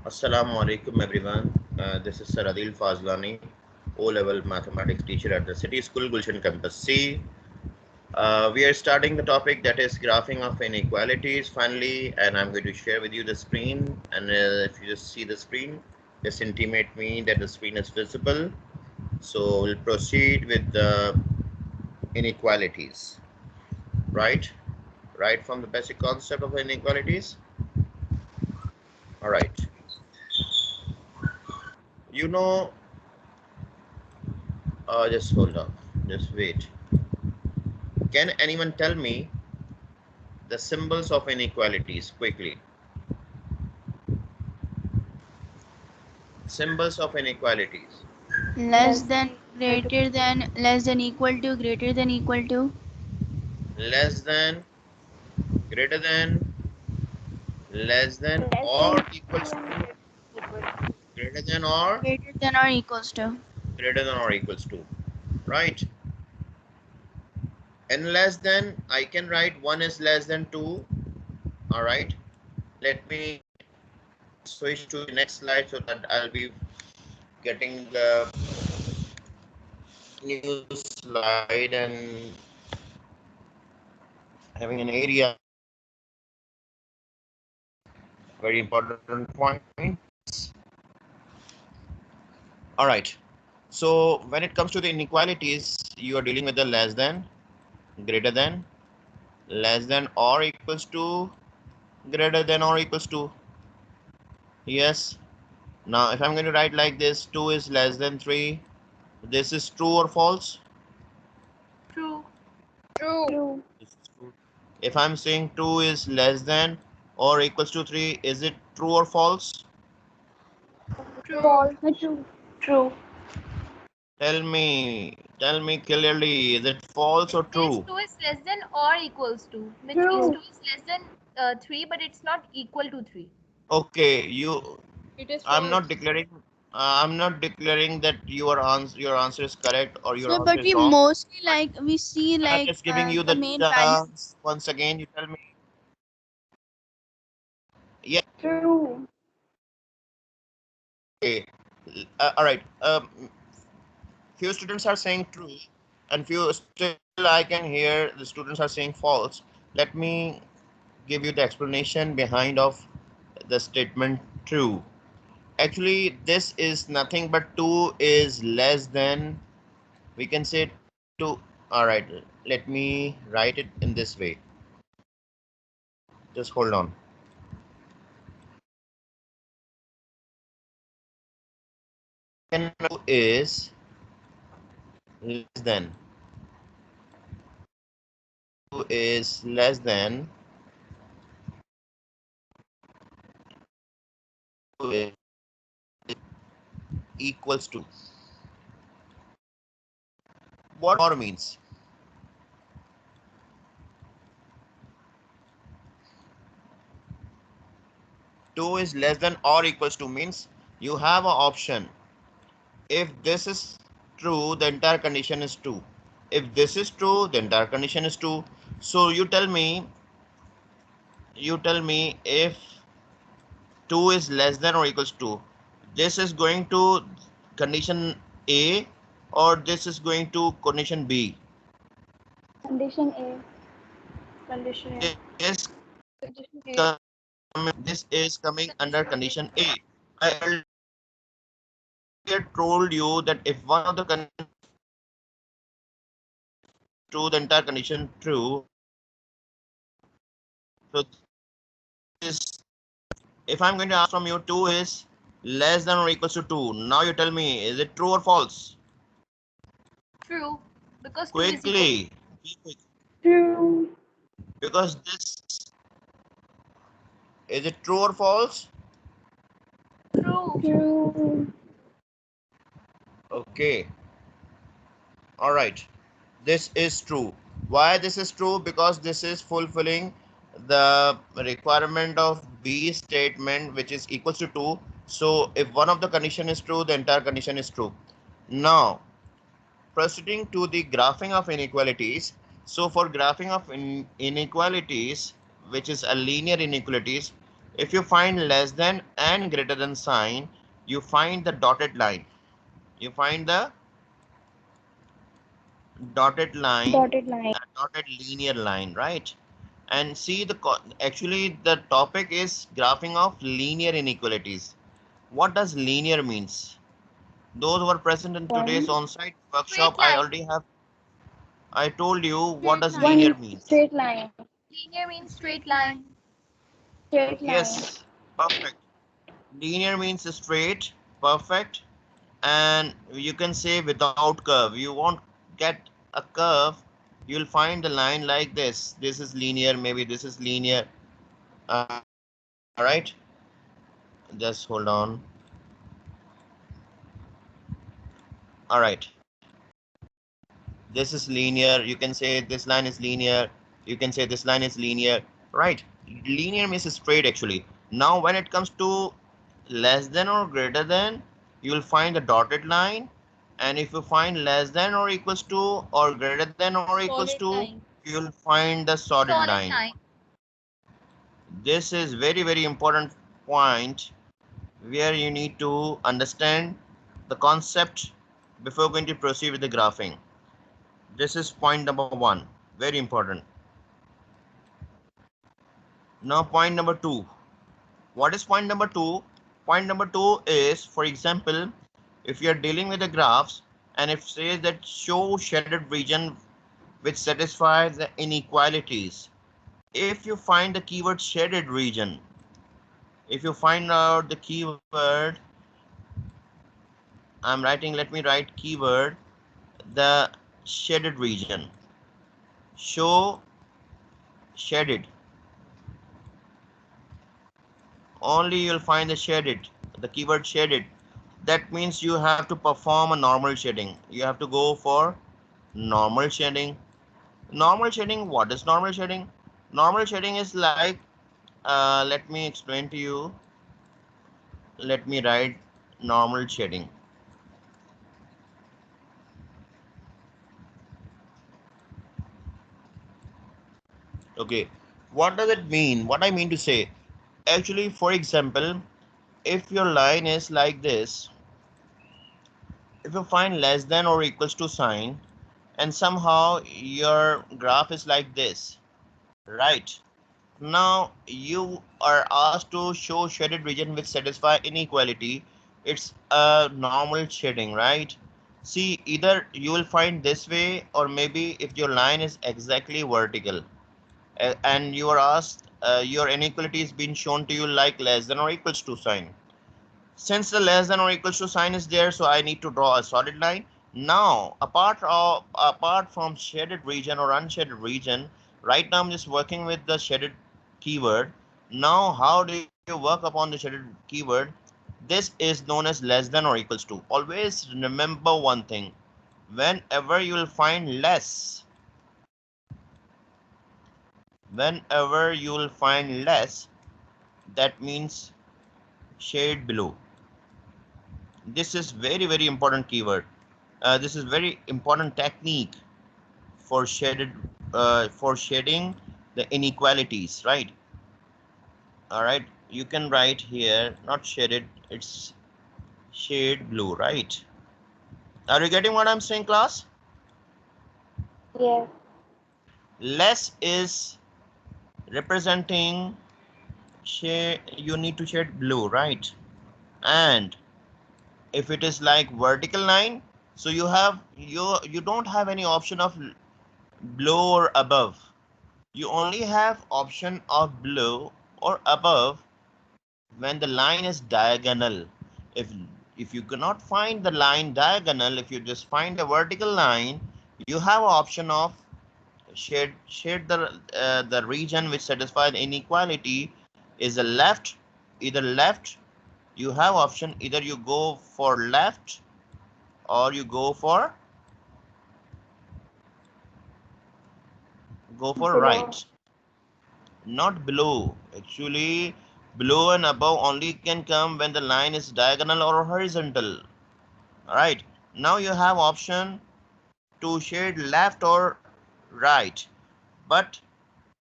Assalamu alaikum everyone. This is Sir Adil Fazlani, O-level mathematics teacher at the City School Gulshan Campus C. We are starting the topic that is graphing of inequalities finally, and I'm going to share with you the screen. And if you just see the screen, just intimate me that the screen is visible. So we'll proceed with the inequalities, right? Right from the basic concept of inequalities. All right. You know, just hold on, just wait. Can anyone tell me the symbols of inequalities quickly? Symbols of inequalities. Less than, greater than, less than, equal to, greater than, equal to. Less than, greater than, less than or equals to, greater than or Greater than or equals to. greater than or equals to. Right? And less than, I can write 1 is less than 2. All right. Let me switch to the next slide so that I'll be getting the new slide and having an area. Very important point. All right. So when it comes to the inequalities, you are dealing with the less than, greater than, less than or equals to, greater than or equals to. Yes. Now, if I'm going to write like this, 2 is less than 3. This is true or false? True. True. This is true. If I'm saying 2 is less than or equals to 3, is it true or false? True. False. True. Tell me clearly, is it false or Means true? 2 is less than or equals to, which True. means 2 is less than 3, but it's not equal to 3. Okay, It is I'm false. not declaring. I'm not declaring that your answer is correct or your So, answer but is we wrong. mostly But like we see I'm like just giving you the the main data values. once again. You tell me. Yeah. True. Okay. All right. Few students are saying true, and few still I can hear the students are saying false. Let me give you the explanation behind of the statement true. Actually, this is nothing but 2 is less than, we can say 2. All right, let me write it in this way. Just hold on. Can 2 is less than, 2 is less than, 2 is equals to. What or means? 2 is less than or equals to means you have an option. If this is true, the entire condition is true. If this is true, the entire condition is true. So you tell me if 2 is less than or equals to, this is going to condition A or this is going to condition B. Condition A. Condition A. This Condition A. this is coming under Condition A. condition A. I earlier told you that if one of the conditions true, the entire condition true. So this, if I'm going to ask from you, 2 is less than or equals to 2. Now you tell me, is it true or false? True, because 2 is equal to Quickly. True. Because this, is it true or false? true. True. Okay. All right. This is true. Why this is true? Because this is fulfilling the requirement of B statement, which is equals to 2. So if one of the condition is true, the entire condition is true. Now, proceeding to the graphing of inequalities. So for graphing of inequalities, which is a linear inequalities, If you find less than and greater than sign, you find the dotted line. You find the dotted line, Dotted line. dotted linear line, right? And see actually the topic is graphing of linear inequalities. What does linear means? Those who are present in today's One. on-site workshop, Straight line. I told you what Straight does line. linear One means. straight line. Linear means Straight straight line. line. Straight line. Yes, perfect. Linear means straight, perfect, and you can say without curve. You won't get a curve. You'll find the line like this. This is linear, maybe this is linear. All right. Just hold on. All right. This is linear. You can say this line is linear. You can say this line is linear. Right. Linear means straight actually. Now when it comes to less than or greater than, you will find the dotted line. And if you find less than or equals to or greater than or equals Solid to, line. you will find the solid Solid line. line. This is very important point where you need to understand the concept before going to proceed with the graphing. This is point number one, very important. Now point number two. What is point number two? Point number two is, for example, if you are dealing with the graphs and if says that show shaded region which satisfies the inequalities. If you find the keyword shaded region, if you find out the keyword, I'm writing, let me write keyword, the shaded region. Show shaded. Only you'll find the keyword shaded. That means you have to perform a normal shading. You have to go for normal shading. Normal shading, what is normal shading? Normal shading is like, let me explain to you. Let me write normal shading. Okay, what does it mean? What I mean to say, actually, for example, if your line is like this, if you find less than or equals to sign, and somehow your graph is like this, right? Now you are asked to show shaded region which satisfy inequality. It's a normal shading, right? See, either you will find this way, or maybe if your line is exactly vertical, and you are asked, your inequality is being shown to you like less than or equals to sign. Since the less than or equals to sign is there, so I need to draw a solid line. Now, apart from shaded region or unshaded region, right now I'm just working with the shaded keyword. Now, how do you work upon the shaded keyword? This is known as less than or equals to. Always remember one thing. Whenever you will find less, whenever you will find less, that means shade below. This is very important keyword. This is very important technique for for shading the inequalities, right? All right, you can write here, not shaded, it's shade blue, right? Are you getting what I'm saying, class? Yes. Less is representing shade, you need to shade blue, right? And if it is like vertical line, so you don't have any option of below or above. You only have option of below or above when the line is diagonal. If if you cannot find the line diagonal, if you just find a vertical line, you have option of shade the region which satisfies inequality is a left, either left. You have option, either you go for left or you go for Below. right. Not below. Actually, below and above only can come when the line is diagonal or horizontal. Alright. Now you have option to shade left or right. But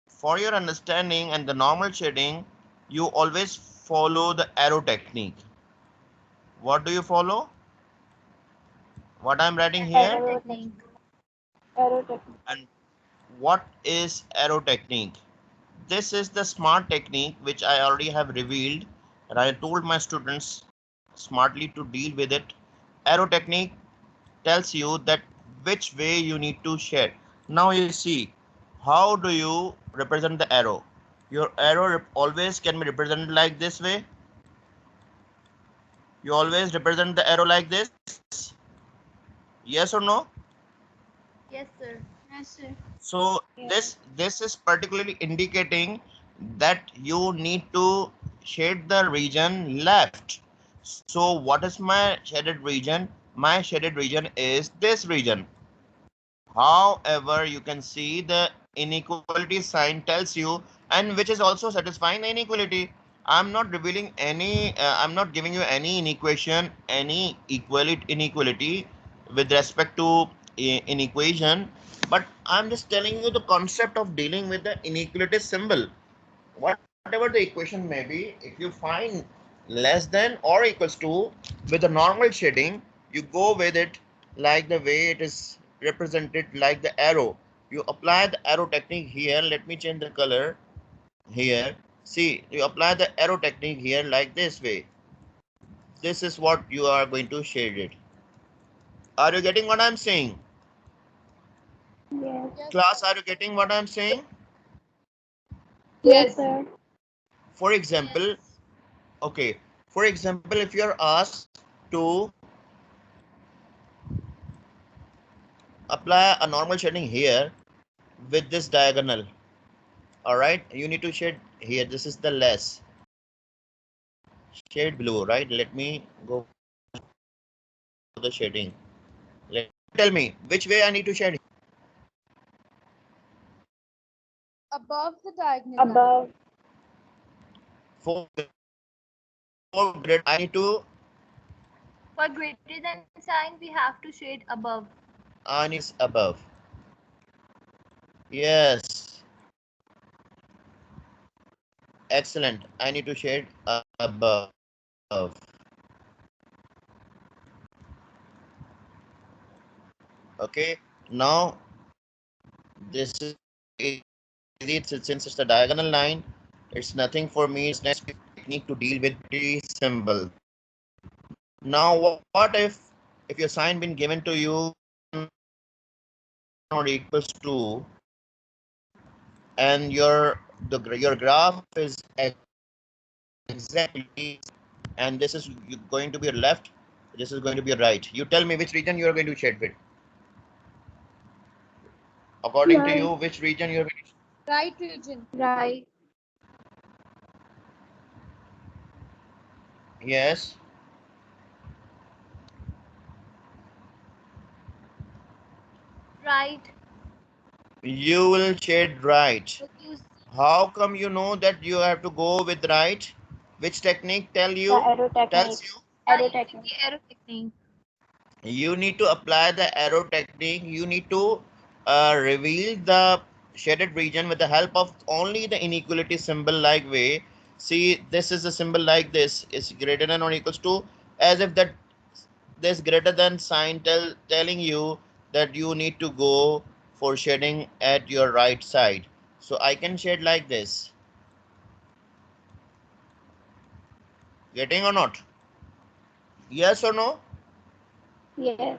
for your understanding and the normal shading, you always follow the arrow technique. What do you follow? What I'm writing here? Arrow Technique. Arrow technique. And what is arrow technique? This is the SMART technique which I already have revealed, and I told my students smartly to deal with it. Arrow technique tells you that which way you need to share. Now you see, how do you represent the arrow? Your arrow always can be represented like this way. You always represent the arrow like this. Yes or no? Yes, sir. Yes, sir. So Yes. this is particularly indicating that you need to shade the region left. So what is my shaded region? My shaded region is this region. However, you can see the inequality sign tells you, and which is also satisfying the inequality. I'm not revealing any, I'm not giving you any inequation, any inequality with respect to an equation, but I'm just telling you the concept of dealing with the inequality symbol. Whatever the equation may be, if you find less than or equals to with the normal shading, you go with it like the way it is represented like the arrow. You apply the arrow technique here. Let me change the color here. See, you apply the arrow technique here like this way. This is what you are going to shade it. Are you getting what I'm saying? Yes. Class, are you getting what I'm saying? Yes, sir. For example, okay, for example, if you are asked to apply a normal shading here with this diagonal, all right, you need to shade here. This is the less shade blue, right? Let me go for the shading. Tell me which way I need to shade. Above the diagonal line. Above. For grid, I need to For greater than sign, we have to shade above. above. Yes, excellent. I need to shade above. Okay, now this is easy. Since it's a diagonal line, it's nothing for me. It's next technique to deal with the symbol. Now, what if your sign been given to you or equals to, and your graph is exactly, and this is going to be a left, this is going to be a right. You tell me which region you are going to shade with. According to Right. you, which region you are going to Right region. Right. Yes, Right. you will shade right. But you How come you know that you have to go with right? Which technique The arrow technique. tells you? Arrow using technique. the arrow technique. You need to apply the arrow technique. You need to reveal the shaded region with the help of only the inequality symbol like way. See, this is a symbol like this. It's greater than or equals to, as if that this greater than sign telling you that you need to go for shading at your right side. So I can shade like this. Getting or not? Yes or no? Yes.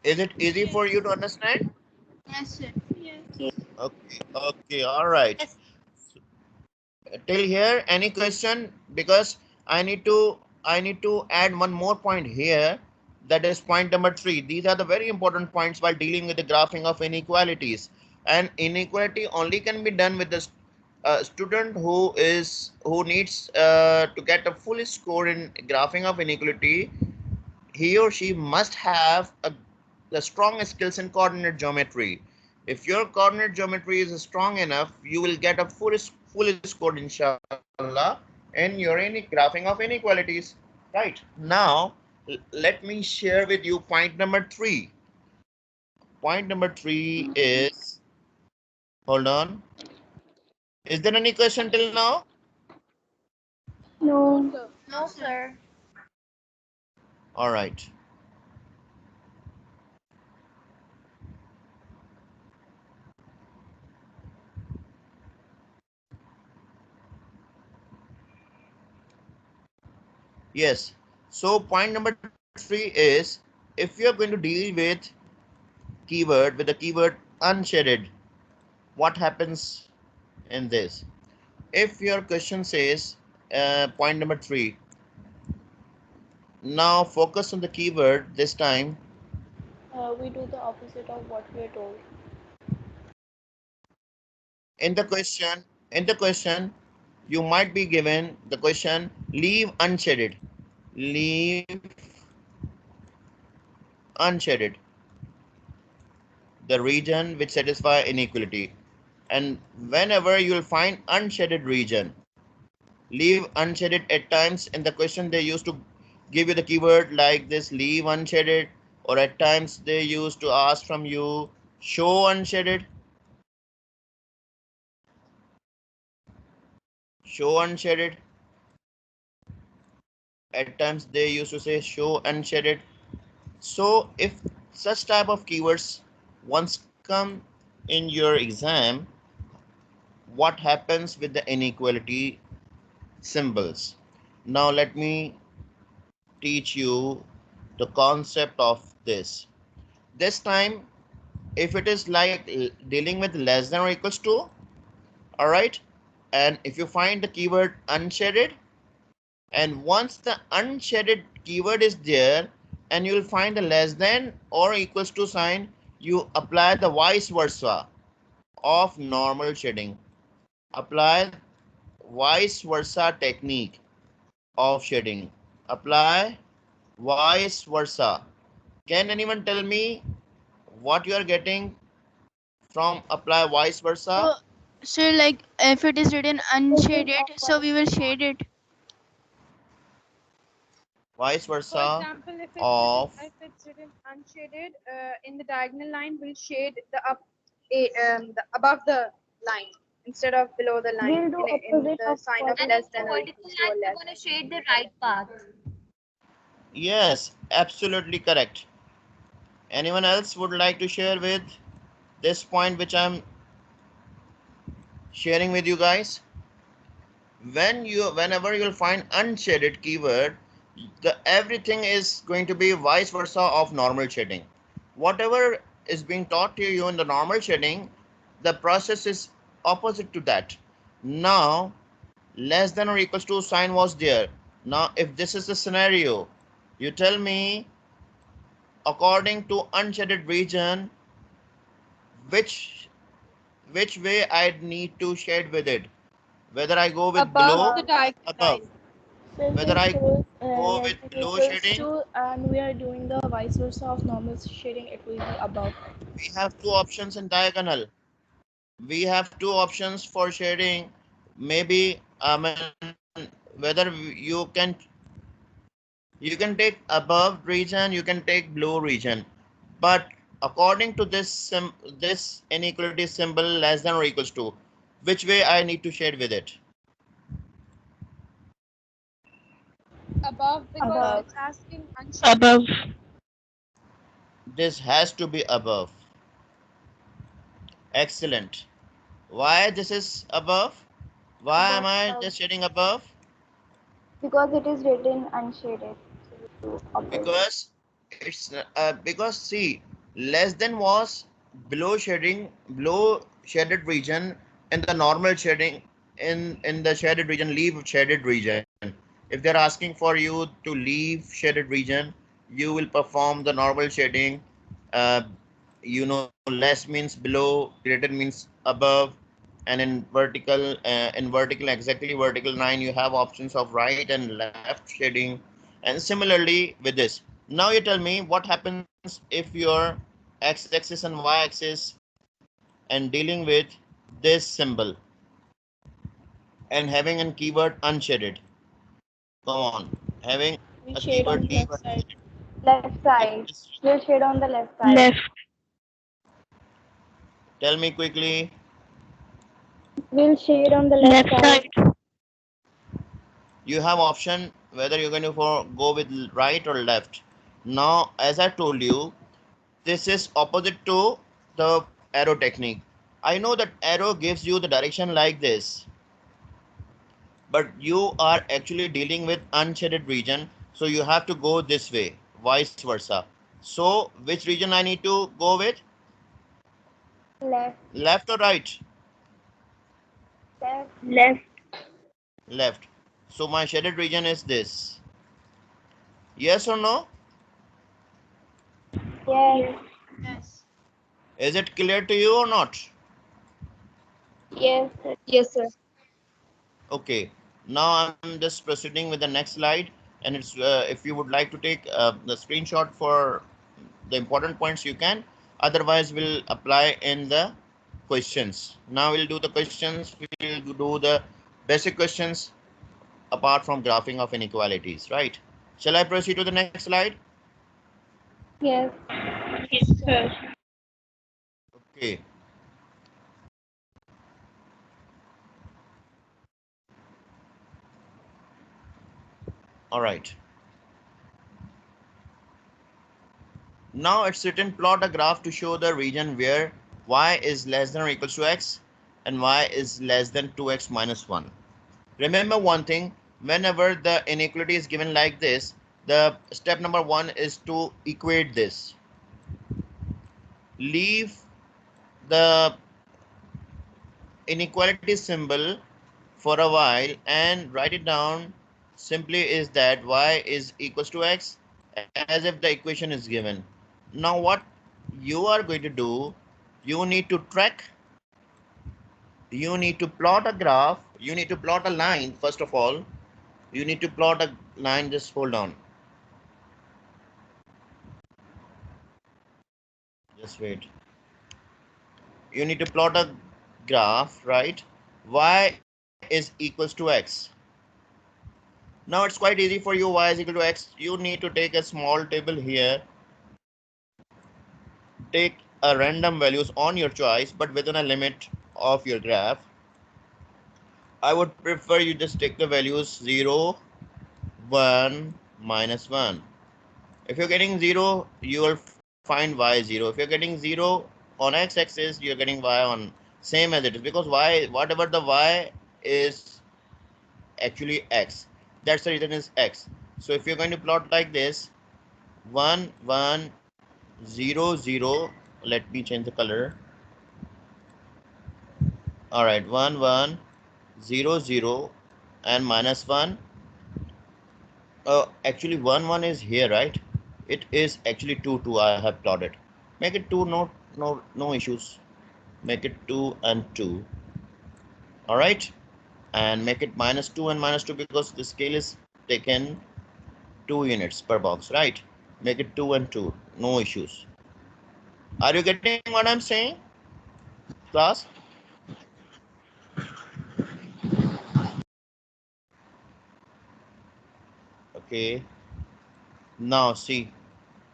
Is it easy for you to understand? Yes, sir. Yes. Okay, okay, all right. Yes. Till here, any question? Because I need to add one more point here. That is point number 3. These are the very important points while dealing with the graphing of inequalities. And inequality only can be done with the student who needs to get a full score in graphing of inequality. He or she must have the strong skills in coordinate geometry. If your coordinate geometry is strong enough, you will get a full score, inshallah, in your graphing of inequalities. Right. Now, let me share with you point number 3. Point number 3 is, hold on. Is there any question till now? No. Sir. No, sir. All right. Yes. So point number 3 is, if you're going to deal with the keyword unshaded, what happens in this? If your question says point number 3, now focus on the keyword this time. We do the opposite of what we are told. In the question, you might be given the question, leave unshaded. Leave unshaded the region which satisfy inequality. And whenever you'll find unshaded region, leave unshaded, at times in the question they used to give you the keyword like this, leave unshaded, or at times they used to ask from you, show unshaded. Show unshaded. At times they used to say show unshaded. So if such type of keywords once come in your exam, what happens with the inequality symbols? Now let me teach you the concept of this. This time, if it is like dealing with less than or equals to, all right, and if you find the keyword unshaded, and once the unshaded keyword is there and you will find the less than or equals to sign, you apply the vice versa of normal shading. Apply vice versa technique of shading. Apply vice versa. Can anyone tell me what you are getting from apply vice versa? So like if it is written unshaded, so we will shade it. Vice For versa example, of, if it's written unshaded, in the diagonal line, we'll shade the above the line instead of below the line. We'll do In opposite the of sign of what And is less in the than or vertical equals to or line, we're less. going to shade the right path. yes, absolutely correct. Anyone else would like to share with this point which I'm sharing with you guys? Whenever you'll find unshaded keyword, the everything is going to be vice versa of normal shading. Whatever is being taught to you in the normal shading, the process is opposite to that. Now less than or equals to sign was there. Now if this is the scenario, you tell me according to unshaded region, which which way I need to shade with it, whether I go with Above below the or diagonal above, line. Since whether it I shows go less with than below equals shading. to, and we are doing the vice versa of normal shading, it will be above. We have two options in diagonal. We have two options for shading. Maybe whether you can take above region, you can take below region, but according to this inequality symbol less than or equals to, which way I need to shade with it? Above, because Above. it's asking unshaded. This has to be above. Excellent. Why this is above? Why am above I just shading above? because it is written unshaded. So we do opposite. Because it's because see, less than was below shaded region, and the normal shading in the shaded region, leave shaded region. If they're asking for you to leave shaded region, you will perform the normal shading. uh, less means below, greater means above, and in vertical, exactly vertical line, you have options of right and left shading. And similarly with this, now you tell me what happens if your x-axis and y-axis and dealing with this symbol and having a keyword unshaded. Come on, having We a shade keyword on the leave left side. unshaded. Left If side. this, We'll shade on the left side. tell me quickly. We'll shade on the left side. You have option whether you're going to go with right or left. Now, as I told you, this is opposite to the arrow technique. I know that arrow gives you the direction like this, but you are actually dealing with unshaded region, so you have to go this way, vice versa. So which region I need to go with? Left. Left or right? Left. Left. Left. So my shaded region is this. Yes or no? Yes. Yes. Is it clear to you or not? Yes. Yes, sir. Okay. Now I'm just proceeding with the next slide, and it's if you would like to take the screenshot for the important points, you can. Otherwise, we'll apply in the questions. Now we'll do the questions. We'll do the basic questions apart from graphing of inequalities, right? Shall I proceed to the next slide? Yes. Yes, sir. Okay. All right. Now it's written plot a graph to show the region where y is less than or equals to x and y is less than 2x minus 1. Remember one thing, whenever the inequality is given like this, the step number 1 is to equate this. Leave the inequality symbol for a while and write it down. Simply is that y is equals to x as if the equation is given. Now what you are going to do, you need to track, you need to plot a graph, you need to plot a line. First of all, you need to plot a line. Just hold on, just wait. You need to plot a graph, right? Y is equals to x. Now it's quite easy for you. Y is equal to x. You need to take a small table here, take a random values on your choice, but within a limit of your graph. I would prefer you just take the values 0, 1, minus 1. If you're getting 0, you will find y 0. If you're getting 0 on x-axis, you're getting y on same as it is, because y, whatever the y is actually x. That's the reason is x. So if you're going to plot like this, 1, 1, 0, 0, let me change the color. All right, 1, 1, 0, 0, and minus 1. Actually 1, 1 is here, right? It is actually 2, 2. I have plotted. Make it 2, no issues. Make it 2 and 2. All right, and make it minus 2 and minus 2 because the scale is taken 2 units per box, right? Make it 2 and 2. No issues. Are you getting what I'm saying, class? Okay. Now see,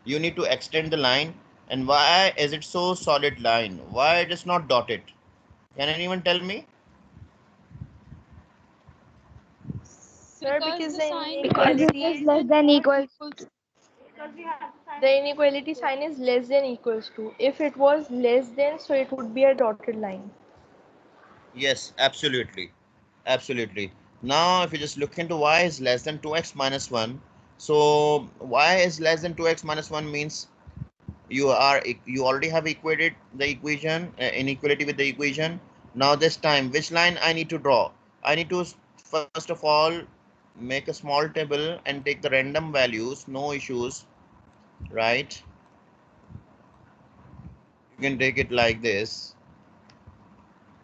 you need to extend the line. And why is it so solid line? Why it is not dotted? Can anyone tell me? Sir, because the Because it is less than equal. the inequality sign is less than equals to. If it was less than, so it would be a dotted line. Yes, absolutely. Absolutely. Now, if you just look into y is less than 2x minus 1. So y is less than 2x minus 1 means you already have equated the equation, inequality with the equation. Now this time, which line I need to draw? I need to first of all make a small table and take the random values, no issues, right? You can take it like this.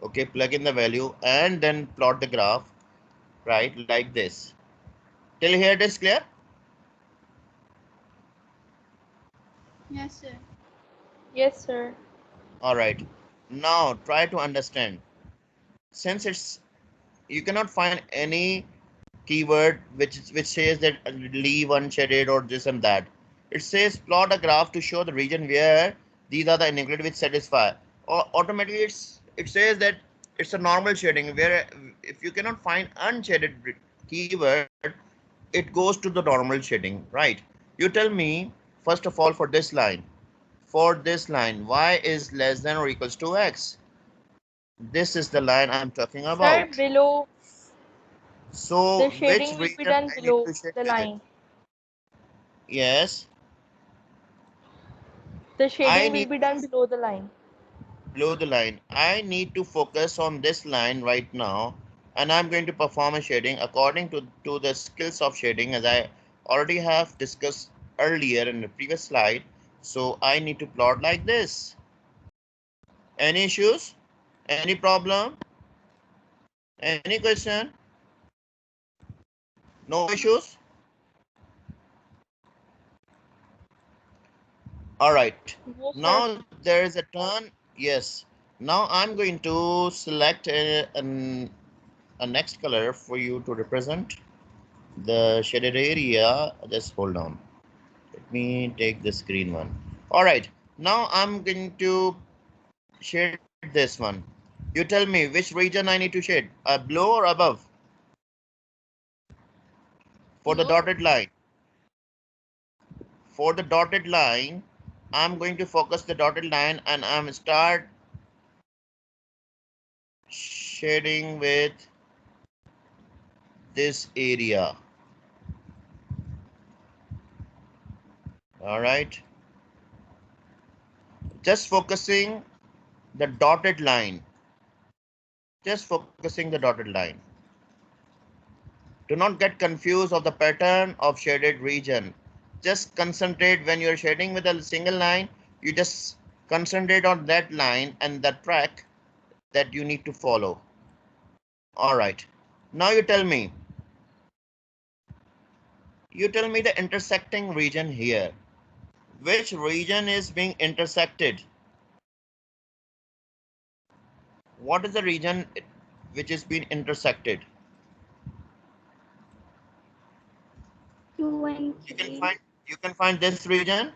Okay, plug in the value and then plot the graph, right? Like this. Till here it is clear? Yes, sir. Yes, sir. All right. Now try to understand. Since it's you cannot find any keyword which says that leave unshaded or this and that. It says plot a graph to show the region where these are the inequalities which satisfy. Or automatically it says that it's a normal shading where if you cannot find unshaded keywords, it goes to the normal shading, right? You tell me, first of all, for this line, y is less than or equals to x. This is the line I'm talking Sir, about. below So the which shading will be region done I need below to shade the with it? line. Yes, The I shading will need be done below the line. below the line. I need to focus on this line right now, and I'm going to perform a shading according to the skills of shading as I already have discussed earlier in the previous slide. So I need to plot like this. Any issues? Any problem? Any question? No issues? All right. No, sir. Now there is a turn. Yes. Now I'm going to select a next color for you to represent the shaded area. Just hold on. Let me take this green one. All right. Now I'm going to shade this one. You tell me which region I need to shade. Below or above? For the dotted line. For the dotted line, I'm going to focus the dotted line and I'm start shading with this area. All right. Just focusing the dotted line. Just focusing the dotted line. Do not get confused of the pattern of shaded region. Just concentrate when you're shading with a single line. You just concentrate on that line and the track that you need to follow. All right. Now you tell me the intersecting region here. Which region is being intersected? What is the region which is being intersected? 2 and You can 3. find this region.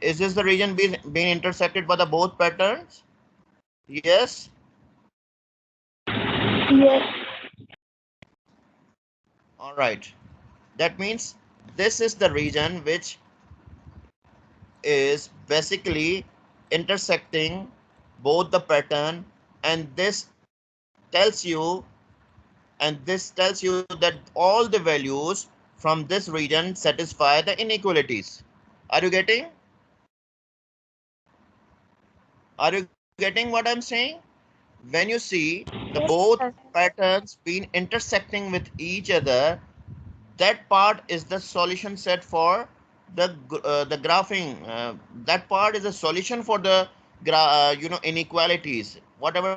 Is this the region being intersected by the both patterns? Yes. Yes. All right. That means this is the region which is basically intersecting both the pattern, and tells you this tells you that all the values from this region satisfy the inequalities. Are you getting? Are you getting what I'm saying? When you see the Yes, both sir. patterns being intersecting with each other, that part is the solution set for the graphing. That part is a solution for the inequalities. Whatever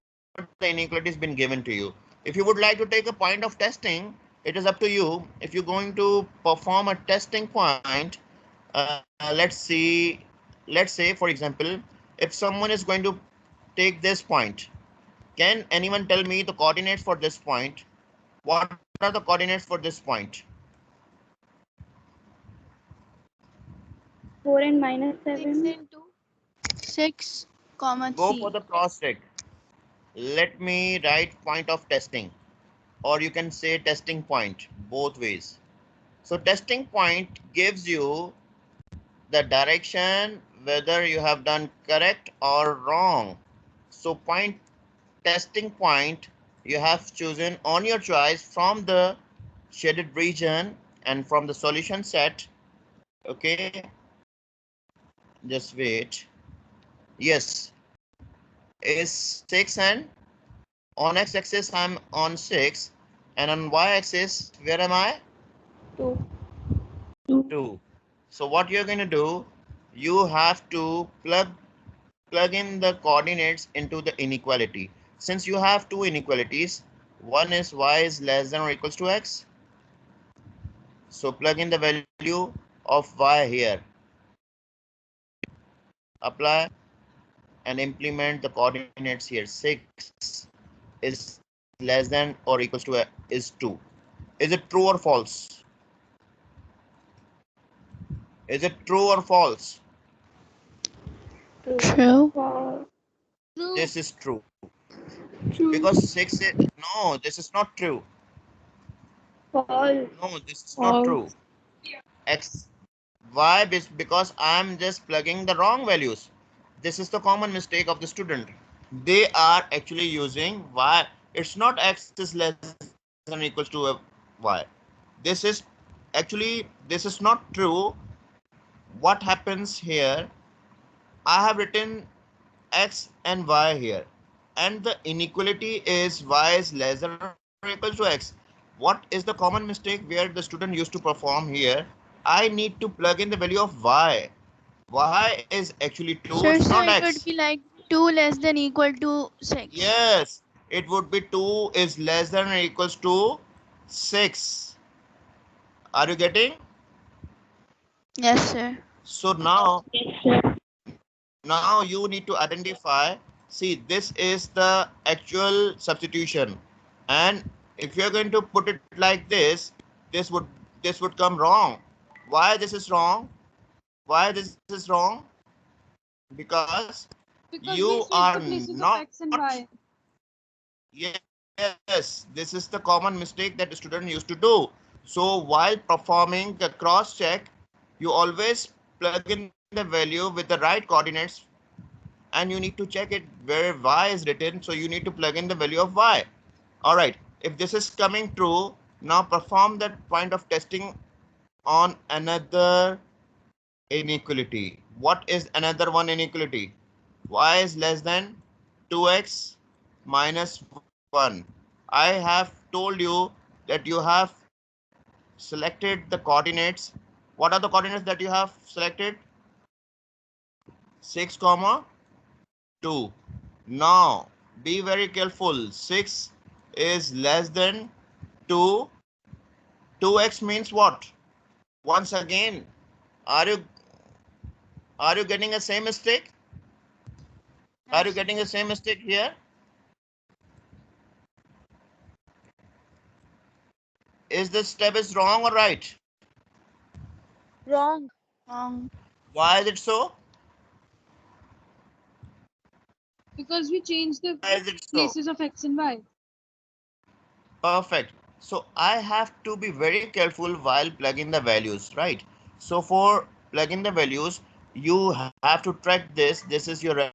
the inequalities been given to you. If you would like to take a point of testing, it is up to you. If you're going to perform a testing point, let's say for example, if someone is going to take this point, can anyone tell me the coordinates for this point? What are the coordinates for this point? 4 and minus 6 7. and 2. 6, comma Go for 3. the cross check. Let me write point of testing, or you can say testing point, both ways. So testing point gives you the direction whether you have done correct or wrong. So testing point you have chosen on your choice from the shaded region and from the solution set. Okay, just wait. Yes, is 6, and on x-axis I'm on 6, and on y-axis where am I? 2. 2. So what you're going to do, you have to plug in the coordinates into the inequality. Since you have two inequalities, one is y is less than or equals to x, so plug in the value of y here, apply and implement the coordinates here. 6 is less than or equals to is 2. Is it true or false? Is it true or false? True. True. Wow. This is true. True. Because 6 is, no, this is not true. False. No, this is not true. X, why? Because I'm just plugging the wrong values. This is the common mistake of the student. They are actually using y. It's not x is less than or equals to a y. This is actually, this is not true. What happens here? I have written x and y here, and the inequality is y is less than or equals to x. What is the common mistake where the student used to perform here? I need to plug in the value of y. Y is actually 2, Sir, it's so not it would x. be like 2 less than equal to 6. Yes, it would be 2 is less than or equals to 6. Are you getting? Yes, sir. So now you need to identify. See, this is the actual substitution, and if you're going to put it like this would come wrong. Why this is wrong? Why this is wrong? Because Because you we are switch the places of not. x and y. Yes, this is the common mistake that the student used to do. So while performing the cross check, you always plug in the value with the right coordinates, and you need to check it where y is written. So you need to plug in the value of y. All right. If this is coming true, now perform that point of testing on another inequality. What is another one inequality? Y is less than 2x minus 1. I have told you that you have selected the coordinates. What are the coordinates that you have selected? 6 comma 2. Now be very careful. 6 is less than 2. 2x means what? Once again, are you getting a same mistake? Are you getting the same mistake here? Is this step is wrong or right? Wrong. Why is it so? Because we change the Why is it so? places of x and y. Perfect. So I have to be very careful while plugging the values, right? So for plugging the values, you have to track this. This is your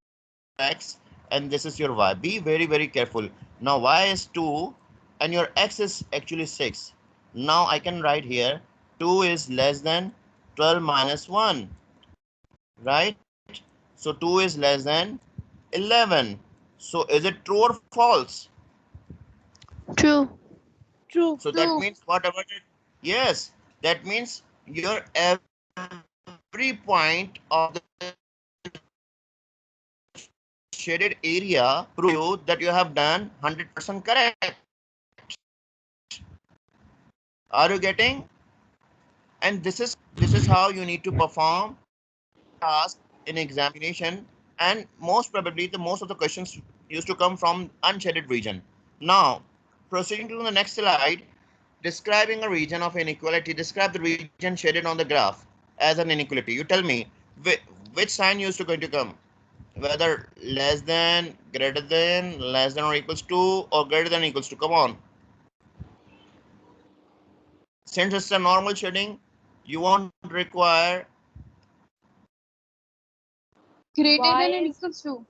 x and this is your y. Be very, very careful. Now y is 2 and your x is actually 6. Now I can write here 2 is less than 12 minus 1, right? So 2 is less than 11. So is it true or false? True. True. So that means whatever it, yes, that means your every point of the shaded area prove you that you have done 100% correct. Are you getting? And this is how you need to perform task in examination, and most probably the most of the questions used to come from unshaded region. Now, proceeding to the next slide, describing a region of inequality. Describe the region shaded on the graph as an inequality. You tell me which sign used to going to come, whether less than, greater than, less than or equals to, or greater than or equals to. Come on. Since it's a normal shading, you won't require. Greater Y than and is equals to.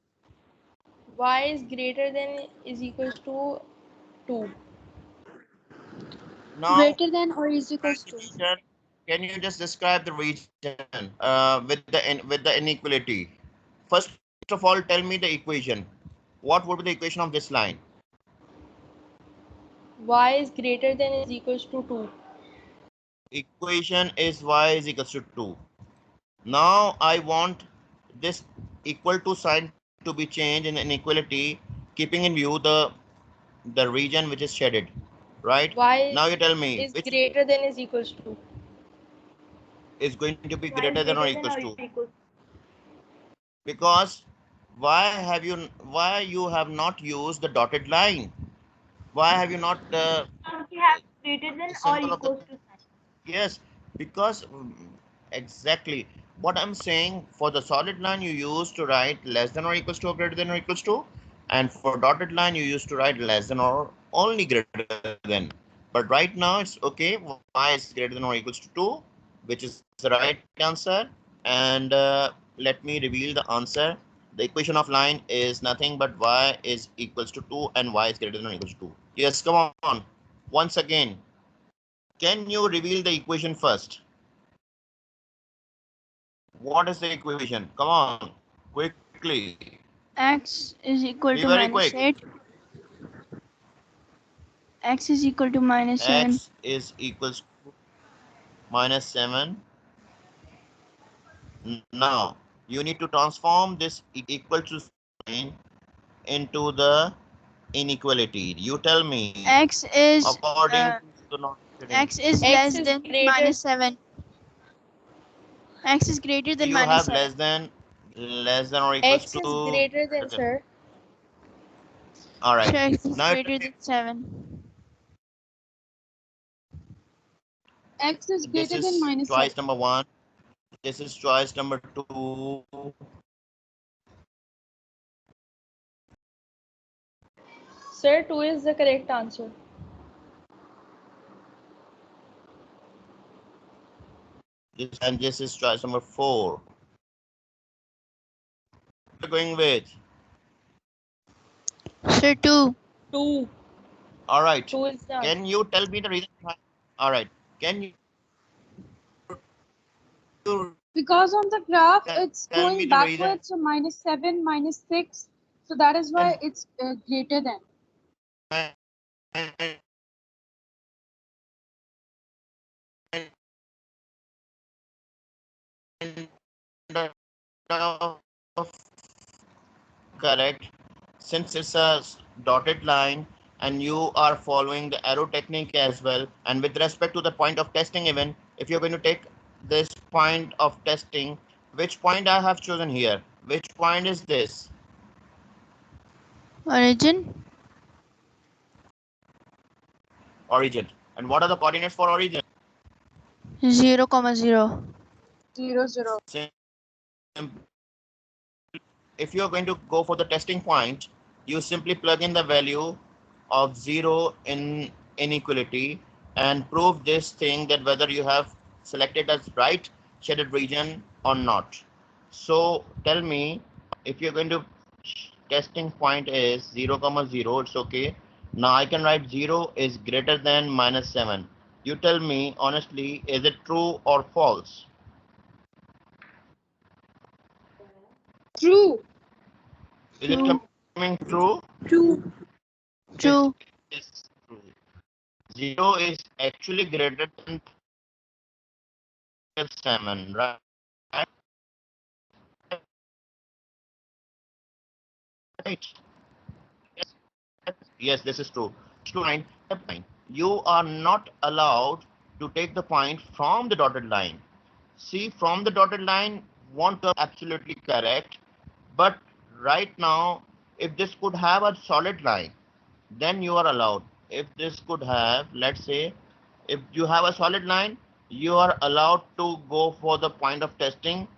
y is greater than is equals to 2. Now Greater than or is describe equals the to. region. Can you just describe the region with the inequality? First of all, tell me the equation. What would be the equation of this line? Y is greater than is equals to 2. Equation is y is equals to 2. Now I want this equal to sign to be changed in inequality, keeping in view the region which is shaded, right? Y Now you tell me is which greater than is equals to. is going to be Y greater is than or greater equals than or to. equals. Because why you have not used the dotted line? Why have you not We have greater the than or symbol of the, equals to sign. yes, because exactly what I'm saying, for the solid line you used to write less than or equals to or greater than or equals to, and for dotted line you used to write less than or only greater than. But But right now it's okay. Y is greater than or equals to 2, which is the right answer. And let me reveal the answer. The equation of line is nothing but y is equals to 2 and y is greater than or equals to 2. Yes, come on. Once again, can you reveal the equation first? What is the equation? Come on, quickly. X is equal Be to very minus quick. 8. X is equal to minus 7. X is equals to minus 7. Now, you need to transform this equal to sign into the inequality. You tell me, X is according to the X is X less is than greater. minus 7. X is greater than you minus have 7. less than or equals X to is greater than, sir. all right. So X is Now greater than 7. X is this greater than is minus choice 7. number 1. This is choice number 2. Sir, 2 is the correct answer. And this is choice number 4. We're going with. So 2. 2. All right. 2 is the answer. Can you tell me the reason behind? All right. Can you Because on the graph, it's tell me going the reason? backwards, so minus 7, minus 6. So that is why it's greater than. Correct. Since it's a dotted line and you are following the arrow technique as well, and with respect to the point of testing even, if you're going to take this point of testing, which point I have chosen here? Which point is this? Origin. Origin. And what are the coordinates for origin? 0, 0. 0, 0. If you're going to go for the testing point, you simply plug in the value of 0 in inequality and prove this thing that whether you have selected as right shaded region or not. So tell me, if you're going to testing point is 0, 0, it's okay. Now I can write 0 is greater than minus 7. You tell me honestly, is it true or false? True. Is it coming true? True. True. Is true. 0 is actually greater than 7, right? Right. Yes, this is true. To line, you are not allowed to take the point from the dotted line. See, from the dotted line won't come absolutely correct, but right now, if this could have a solid line, then you are allowed. If this could have, let's say, if you have a solid line, you are allowed to go for the point of testing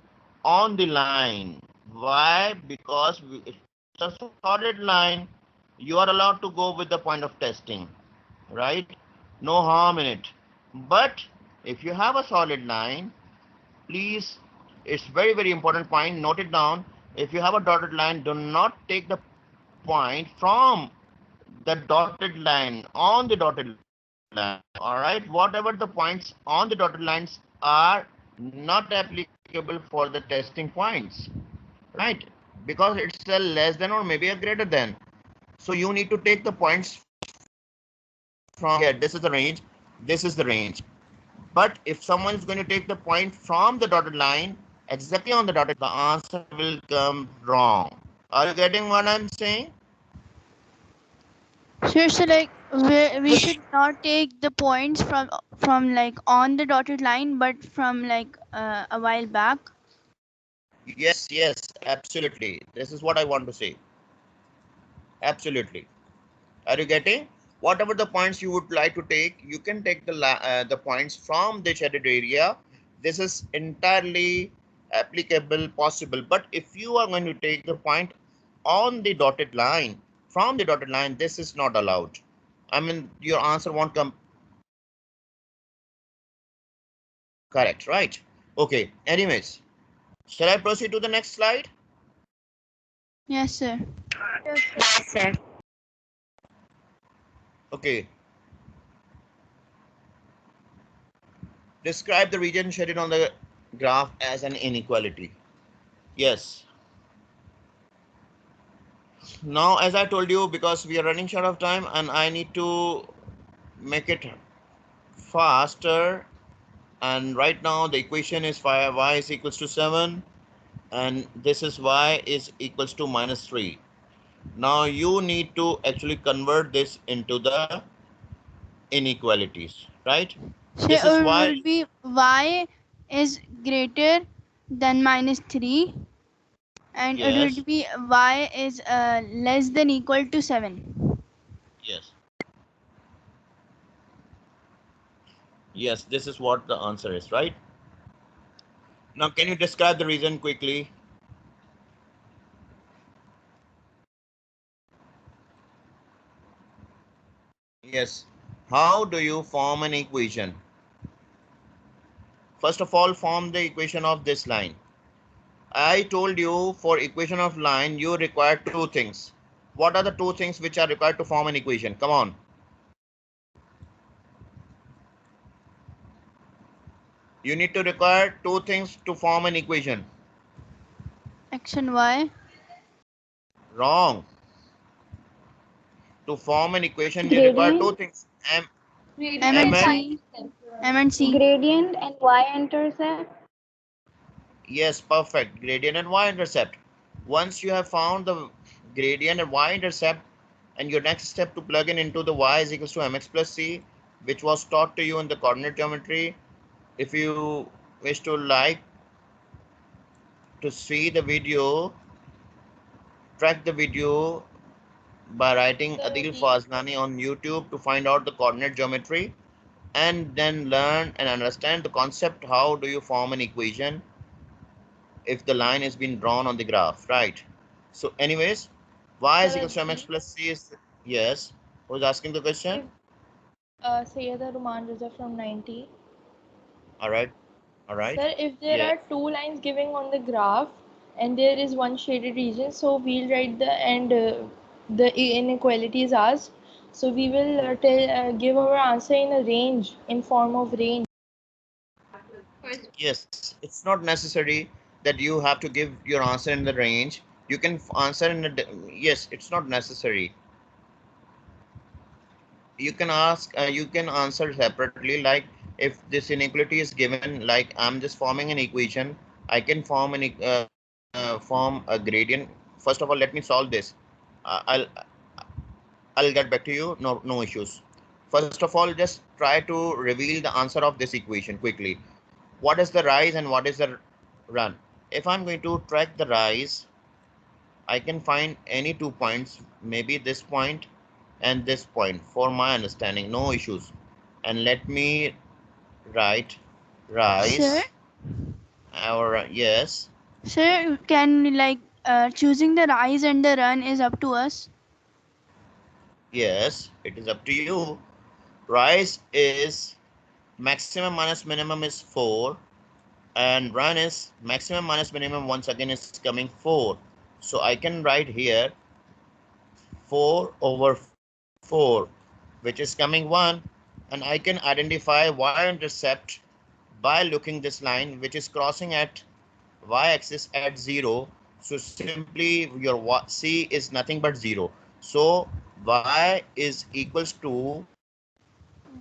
on the line. Why? Because it's a solid line, you are allowed to go with the point of testing, right? No harm in it. But if you have a solid line, please, it's very, very important point, note it down. If you have a dotted line, do not take the point from the dotted line on the dotted line. All right, whatever the points on the dotted lines are not applicable for the testing points, right? Because it's a less than or maybe a greater than. So you need to take the points from here. This is the range. This is the range. But if someone is going to take the point from the dotted line, exactly on the dotted, the answer will come wrong. Are you getting what I'm saying? Sure, so like we should not take the points from like on the dotted line, but from like a while back. Yes, yes, absolutely. This is what I want to say. Absolutely. Are you getting? Whatever the points you would like to take, you can take the points from the shaded area. This is entirely applicable, possible. But if you are going to take the point on the dotted line, from the dotted line, this is not allowed. I mean, your answer won't come Correct, right? Okay, anyways, shall I proceed to the next slide? Yes, sir. Yes, sir. Okay. Describe the region shaded on the graph as an inequality. Yes. Now, as I told you, because we are running short of time and I need to make it faster, and right now the equation is y is equals to 7 and this is y is equals to minus 3. Now you need to actually convert this into the inequalities, right? So This is it why. will be y is greater than minus 3, and it Yes, would be y is less than equal to 7. yes, yes, this is what the answer is, right? Now can you describe the reason quickly? Yes. How do you form an equation? First of all, form the equation of this line. I told you for equation of line, you require two things. What are the two things which are required to form an equation? Come on. You need to require two things to form an equation. X and y. Wrong. To form an equation, you require two Gradient, things. M Gradient and and M y and c. intercept. M and c. gradient and y-intercept. yes, perfect. Gradient and y-intercept. Once you have found the gradient and y-intercept, and your next step to plug in into the y is equals to mx plus c, which was taught to you in the coordinate geometry. If you wish to like to see the video, track the video by writing Adil Fazlani on YouTube to find out the coordinate geometry and then learn and understand the concept. How do you form an equation if the line is being drawn on the graph, right? So anyways, y is Sir, equals to mx Adil, plus c is, yes. Who's asking the question? if Sayyida Ruman Raza from 90. All right, all right. Sir, if there Yeah, are two lines giving on the graph and there is one shaded region, so we'll write the inequality is ours. So we will give our answer in a range, in form of range. yes, it's not necessary that you have to give your answer in the range. You can answer in a, yes, it's not necessary. You can ask, you can answer separately, like if this inequality is given, like I'm just forming an equation, I can form form a gradient. First of all, let me solve this. I'll get back to you, no issues. First of all, just try to reveal the answer of this equation quickly. What is the rise and what is the run? If I'm going to track the rise, I can find any 2 points, maybe this point and this point, for my understanding, no issues. And let me write Sir, rise, or yes, sir, can like choosing the rise and the run is up to us. yes, it is up to you. Rise is maximum minus minimum is 4, and run is maximum minus minimum once again is coming 4. So I can write here 4 over 4, which is coming 1, and I can identify y-intercept by looking this line, which is crossing at y-axis at 0. So simply your c is nothing but 0. So y is equals to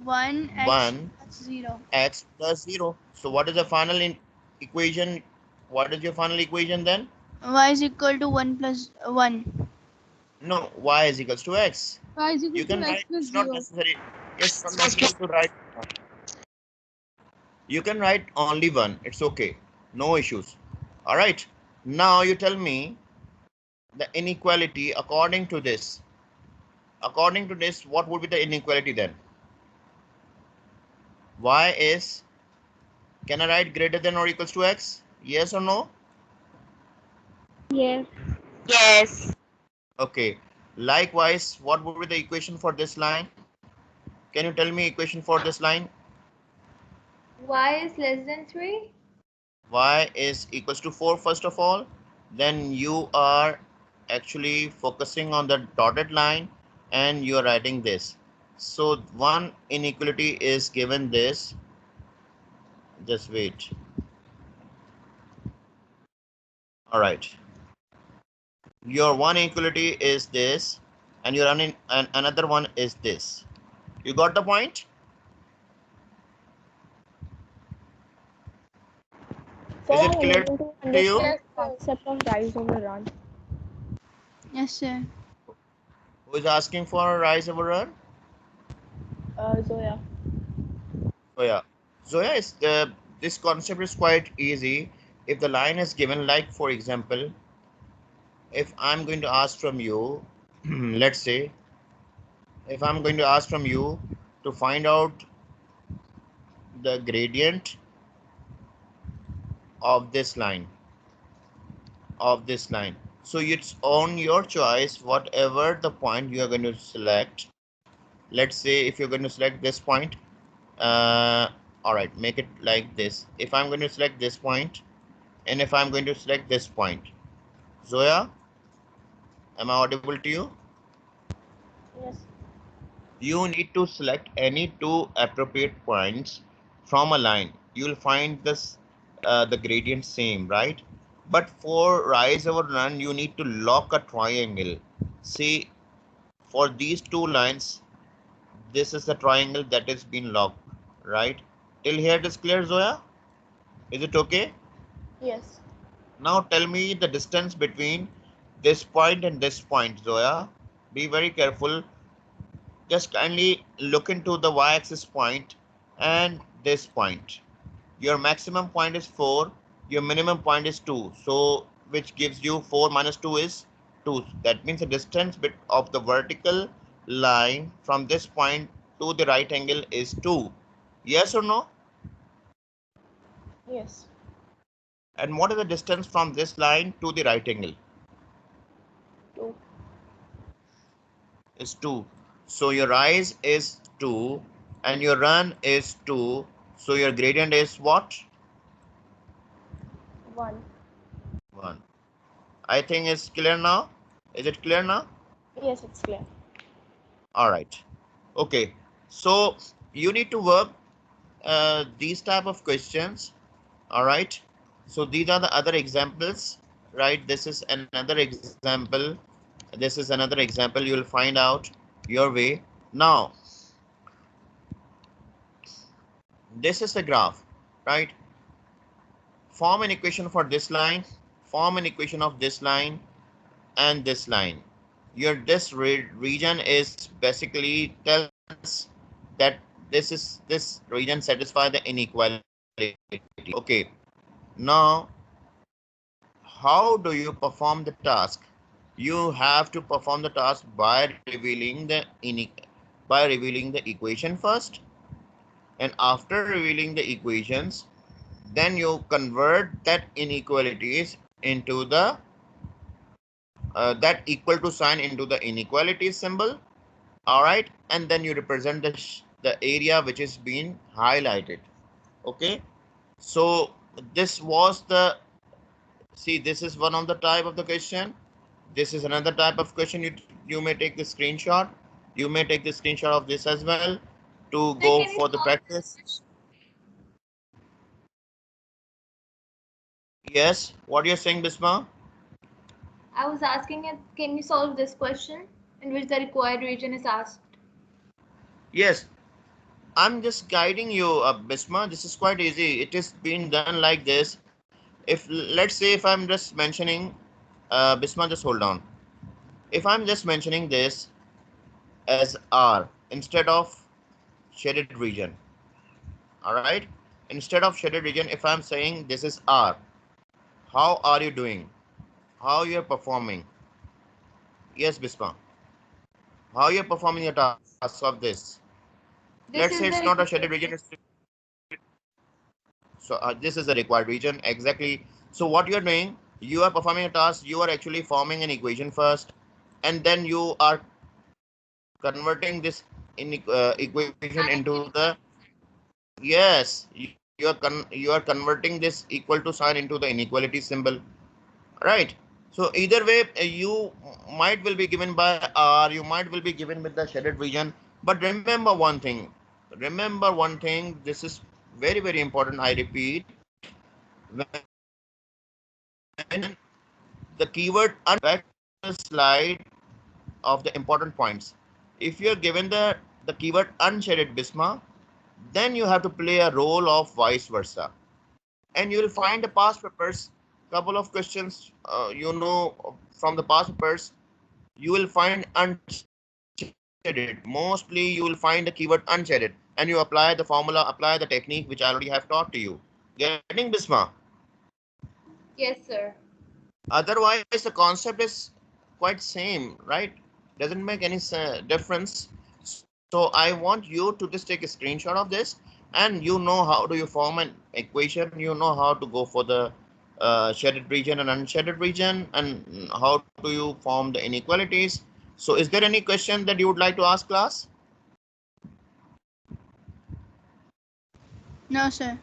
1x 1 plus 0. x plus 0. So what is the final equation? What is your final equation then? Y is equal to 1 plus 1. No, y is equals to x. Y is You equal can to x write, plus it's not 0. necessary. Yes, not necessary to write. You can write only one. It's okay. No issues. All right. Now you tell me the inequality according to this. According to this, what would be the inequality then? Y is, can I write greater than or equals to x? Yes or no? Yes. Yes. Okay. Likewise, what would be the equation for this line? Can you tell me equation for this line? Y is less than 3. Y is equals to 4 first of all. Then you are actually focusing on the dotted line and you are writing this. So one inequality is given this. Just wait. All right. Your one inequality is this, and your another one is this. You got the point? Sir, Is I'm it clear unable to to you? understand the concept of rise over run. Yes, sir. Who is asking for a rise over run? Zoya. Zoya. Zoya, is this concept is quite easy. If the line is given, like for example, if I'm going to ask from you, let's say, if I'm going to ask from you to find out the gradient of this line, so it's on your choice, whatever the point you are going to select. Let's say if you're going to select this point, all right, make it like this. If I'm going to select this point, and if I'm going to select this point, Zoya, am I audible to you? Yes. You need to select any two appropriate points from a line. You'll find this the gradient same, right? But for rise over run, you need to lock a triangle. See, for these two lines, this is the triangle that is being locked, right? Till here it is clear, Zoya? Is it okay? Yes. Now tell me the distance between this point and this point, Zoya. Be very careful. Just kindly look into the y-axis point and this point. Your maximum point is 4, your minimum point is 2. So which gives you 4 minus 2 is 2. That means the distance bit of the vertical line from this point to the right angle is 2. Yes or no? Yes. And what is the distance from this line to the right angle? 2. Is 2. So your rise is 2 and your run is 2. So your gradient is what? 1. 1. I think it's clear now. Is it clear now? Yes, it's clear. All right. Okay. So you need to work these type of questions. All right. So these are the other examples, right? This is another example. This is another example. You will find out your way. Now, this is the graph, right? Form an equation for this line, form an equation of this line and this line. Your this region is basically tells that this region satisfy the inequality. Okay, now how do you perform the task? You have to perform the task by revealing the equation first, and after revealing the equations, then you convert that inequalities into the that equal to sign into the inequality symbol. All right, and then you represent the area which is being highlighted. Okay, so this was the, see, this is one of the type of the question. This is another type of question. You may take the screenshot. You may take the screenshot of this as well to So go can you for the solve practice. Yes, what you're saying, Bisma? I was asking it, can you solve this question in which the required region is asked? Yes, I'm just guiding you, Bisma. This is quite easy. It is being done like this. If let's say if I'm just mentioning, Bisma, just hold on. If I'm just mentioning this as R instead of shaded region, all right. Instead of shaded region, if I'm saying this is R, how are you doing? How you are performing? Yes, Bisma. How you are performing your task of this? Let's say This it's is not the a shaded region. So this is the required region exactly. So what you are doing, you are performing a task. You are actually forming an equation first, and then you are converting this equation into the, yes, you are you are converting this equal to sign into the inequality symbol, right? So either way, you might will be given by R, you might will be given with the shaded region. But remember one thing, this is very, very important. I repeat, when the keyword the slide of the important points. If you're given the keyword unshaded Bisma, then you have to play a role of vice versa. And you will find the past papers, couple of questions, from the past papers, you will find unshaded. Mostly you will find the keyword unshaded, and you apply the formula, apply the technique which I already have taught to you. Getting Bisma? Yes, sir. Otherwise, the concept is quite same, right? Doesn't make any difference. So I want you to just take a screenshot of this, and you know how do you form an equation. You know how to go for the shaded region and unshaded region, and how do you form the inequalities. So is there any question that you would like to ask, class? No, sir.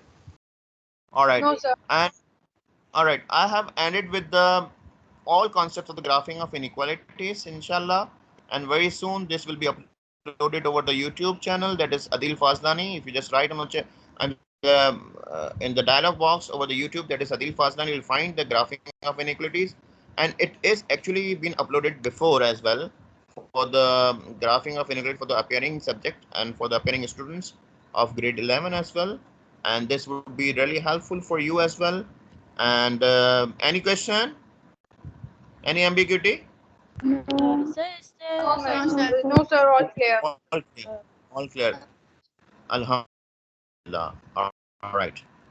All right. No, sir. And all right, I have ended with the all concepts of the graphing of inequalities, inshallah. And very soon this will be uploaded over the YouTube channel, that is Adil Fazlani. If you just write on in the dialog box over the YouTube, that is Adil Fazlani, you'll find the graphing of inequalities. And it is actually been uploaded before as well for the graphing of inequality for the appearing subject and for the appearing students of grade 11 as well. And this would be really helpful for you as well. And any question? Any ambiguity? No. Sir, is there No, No, sir. No, sir. no, sir. All clear. All clear. All clear. Alhamdulillah. All right.